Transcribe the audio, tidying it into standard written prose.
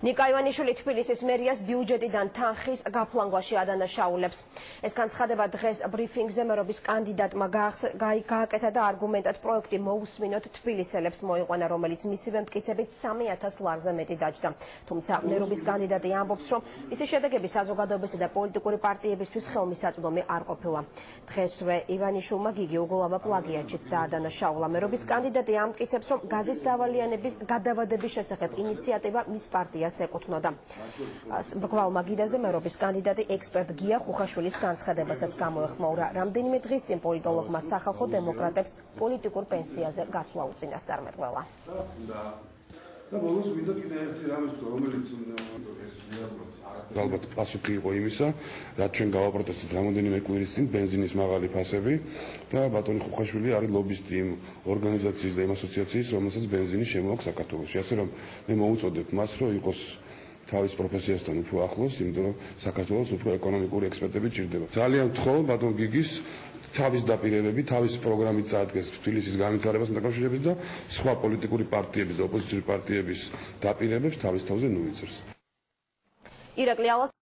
ნიკა ივანიშვილი თბილისის მერიას ბიუჯეტიდან თანხის გაფლანგვაში ადანაშაულებს. ეს განცხადება დღეს ბრიფინგზე მერობის კანდიდატმა გააკეთა და არგუმენტად პროექტი მოусმინოთ თბილისელებს მოიყვანა, რომელიც მისივე მტკიცებით 3000 ლარზე მეტი დაჯდა. თუმცა მერობის კანდიდატი ამბობს, რომ მისი შედეგები საზოგადოებისა და პოლიტიკური პარტიებისთვის ხელმისაწვდომი არ ყოფილა. დღესვე ივანიშვილმა გიგი უგულავა პლაგიატშიც დაადანაშაულა. მერობის კანდიდატი ამტკიცებს, რომ გაზის დავალიანების გადავადების შესახებ ინიციატივა მის პარტიას ეკუთვნოდა. მრგვალ მაგიდაზე მერობის კანდიდატი ექსპერტ გია ხუხაშვილის განცხადებასაც გამოეხმაურა. რამდენიმე დღის წინ პოლიტოლოგმა სახალხო დემოკრატებს პოლიტიკურ პენსიაზე გასვლა უწინასწარმეტყველა. და ბოლოს მინდა კიდე ერთი რამე ვთქვა, რომელიც ალბათ პასუხი იყო იმისა, რაც ჩვენ გავაპროტესტეთ რამოდენიმე კვირის წინ ბენზინის მაღალი ფასები და ბატონი ხუხაშვილი არის ლობისტი იმ ორგანიზაციის და იმ ასოციაციის, რომელსაც ბენზინი შემოაქვს საქართველოში. ასე რომ მე მოუწოდებ მას, რომ იყოს თავის პროფესიასთან უფრო ახლოს, იმიტომ რომ საქართველოს უფრო ეკონომიკური ექსპერტები ჭირდება. ძალიან ვთხოვ ბატონ გიგის თავის დაპირებები, თავის პროგრამით წარდგეს თბილისის განვითარებასთან დაკავშირებით და სხვა პოლიტიკური პარტიების და ოპოზიციური პარტიების დაპირებებს თავის თავზე ნუ იწერს.